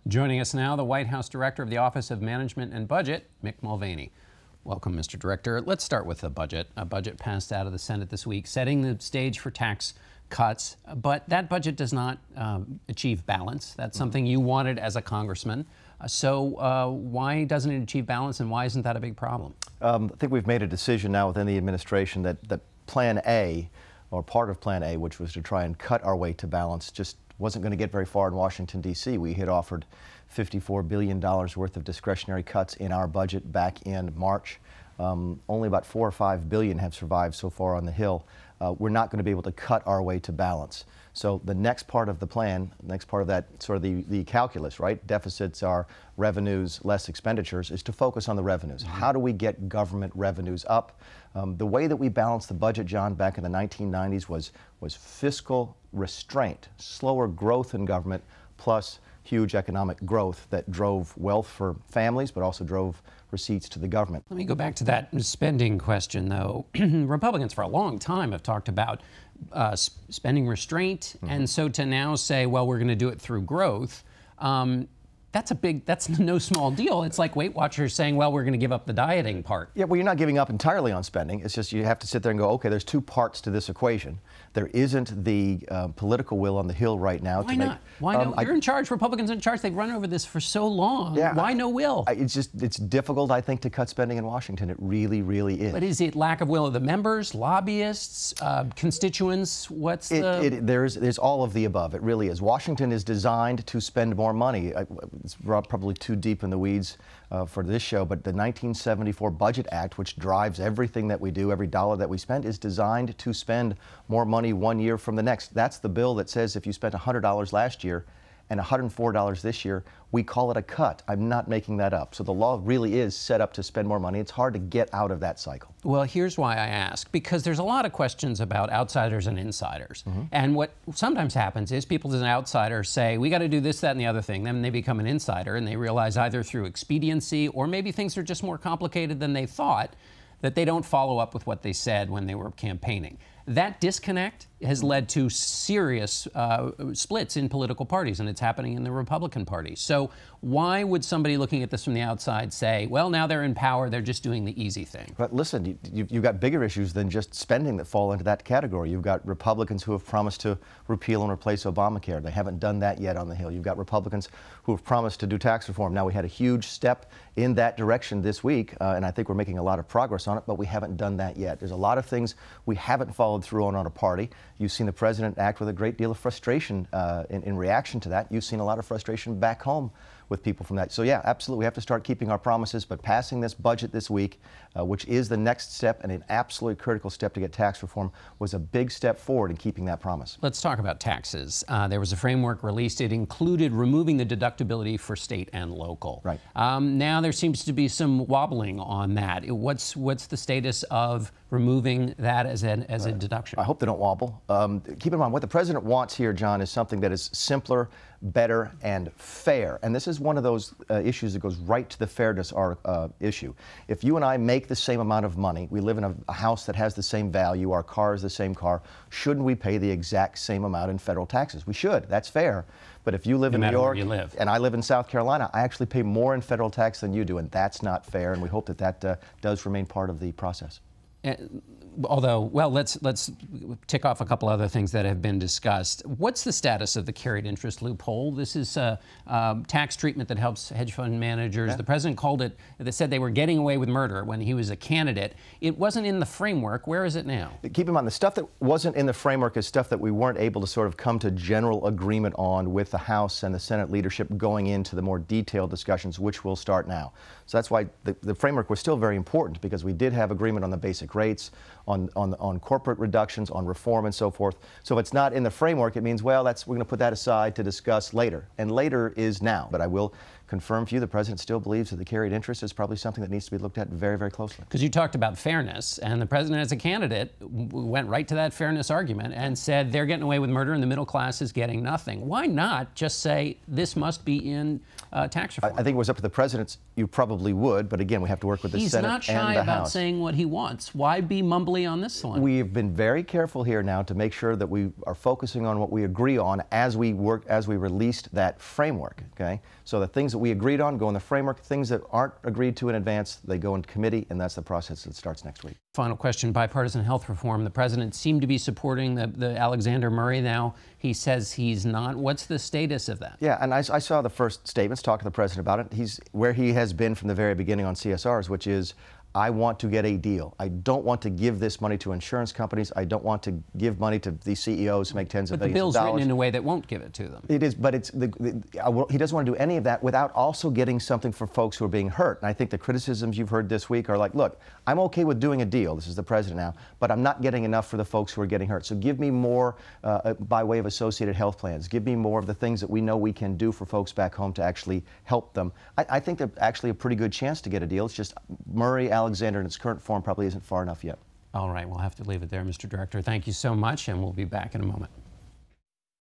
Joining us now, the White House Director of the Office of Management and Budget, Mick Mulvaney. Welcome, Mr. Director. Let's start with the budget. A budget passed out of the Senate this week, setting the stage for tax cuts, but that budget does not achieve balance. That's something you wanted as a congressman. So why doesn't it achieve balance, and why isn't that a big problem? I think we've made a decision now within the administration that Plan A, or part of Plan A, which was to try and cut our way to balance, just wasn't going to get very far in Washington, D.C. We had offered $54 billion worth of discretionary cuts in our budget back in March. Only about $4 or $5 billion have survived so far on the Hill. We're not going to be able to cut our way to balance. So the next part of the plan, next part of that sort of the calculus, right? Deficits are revenues less expenditures, is to focus on the revenues. How do we get government revenues up? The way that we balanced the budget, John, back in the 1990s was fiscal restraint, slower growth in government, plus huge economic growth that drove wealth for families, but also drove receipts to the government. Let me go back to that spending question, though. Republicans for a long time have talked about spending restraint, and so to now say, well, we're going to do it through growth, that's no small deal. It's like Weight Watchers saying, well, we're going to give up the dieting part. Yeah, well, you're not giving up entirely on spending. It's just you have to sit there and go, okay, there's two parts to this equation. There isn't the political will on the Hill right now to make... Why not? You're in charge. Republicans in charge. They've run over this for so long. Yeah, why no will? It's difficult, I think, to cut spending in Washington. It really, really is. But is it lack of will of the members, lobbyists, constituents? What's there's all of the above. It really is. Washington is designed to spend more money. It's probably too deep in the weeds for this show, but the 1974 Budget Act, which drives everything that we do, every dollar that we spend, is designed to spend more money 1 year from the next. That's the bill that says if you spent $100 last year and $104 this year, we call it a cut. I'm not making that up. So the law really is set up to spend more money. It's hard to get out of that cycle. Well, here's why I ask, because there's a lot of questions about outsiders and insiders. And what sometimes happens is people as an outsider say, we got to do this, that, and the other thing. Then they become an insider and they realize either through expediency or maybe things are just more complicated than they thought, that they don't follow up with what they said when they were campaigning. That disconnect has led to serious splits in political parties, and it's happening in the Republican Party. So why would somebody looking at this from the outside say, well, now they're in power, they're just doing the easy thing? But listen, you've got bigger issues than just spending that fall into that category. You've got Republicans who have promised to repeal and replace Obamacare. They haven't done that yet on the Hill. You've got Republicans who have promised to do tax reform. Now, we had a huge step in that direction this week, and I think we're making a lot of progress on it, but we haven't done that yet. There's a lot of things we haven't followed through on our party. You've seen the president act with a great deal of frustration in reaction to that. You've seen a lot of frustration back home with people from that. So yeah, absolutely, we have to start keeping our promises, but passing this budget this week, which is the next step and an absolutely critical step to get tax reform, was a big step forward in keeping that promise. Let's talk about taxes. There was a framework released. It included removing the deductibility for state and local. Right. Now there seems to be some wobbling on that. What's the status of removing that as a deduction? I hope they don't wobble. Keep in mind, what the president wants here, John, is something that is simpler, better, and fair. And this is one of those issues that goes right to the fairness issue. If you and I make the same amount of money, we live in a house that has the same value, our car is the same car, shouldn't we pay the exact same amount in federal taxes? We should. That's fair. But if you live in New York and I live in South Carolina, I actually pay more in federal tax than you do, and that's not fair, and we hope that does remain part of the process. Although, well, let's tick off a couple other things that have been discussed. What's the status of the carried interest loophole? This is tax treatment that helps hedge fund managers. Yeah. The president called it, they said they were getting away with murder when he was a candidate. It wasn't in the framework. Where is it now? Keep in mind, the stuff that wasn't in the framework is stuff that we weren't able to sort of come to general agreement on with the House and the Senate leadership going into the more detailed discussions, which will start now. So that's why the framework was still very important, because we did have agreement on the basic rates, on corporate reductions, on reform and so forth. So if it's not in the framework, it means, well, we're going to put that aside to discuss later. And later is now. But I will confirm for you, the president still believes that the carried interest is probably something that needs to be looked at very, very closely. Because you talked about fairness, and the president as a candidate went right to that fairness argument and said they're getting away with murder and the middle class is getting nothing. Why not just say this must be in tax reform? I think it was up to the president. You probably would, but again, we have to work with the Senate and the House. He's not shy about saying what he wants. Why be mumbling carefully on this one. We've been very careful here now to make sure that we are focusing on what we agree on as we released that framework, okay? So the things that we agreed on go in the framework. Things that aren't agreed to in advance, they go in committee, and that's the process that starts next week. Final question, bipartisan health reform. The president seemed to be supporting the Alexander Murray. Now he says he's not. What's the status of that? Yeah, and I saw the first statements, talking to the president about it. He's where he has been from the very beginning on CSRs, which is, I want to get a deal. I don't want to give this money to insurance companies. I don't want to give money to these CEOs who make tens of billions of dollars. But the bill's written in a way that won't give it to them. It is, but he doesn't want to do any of that without also getting something for folks who are being hurt. And I think the criticisms you've heard this week are like, look, I'm okay with doing a deal. This is the president now, but I'm not getting enough for the folks who are getting hurt. So give me more by way of associated health plans. Give me more of the things that we know we can do for folks back home to actually help them. I think they're actually a pretty good chance to get a deal. It's just Murray, Alexander in its current form probably isn't far enough yet. All right, we'll have to leave it there, Mr. Director. Thank you so much, and we'll be back in a moment.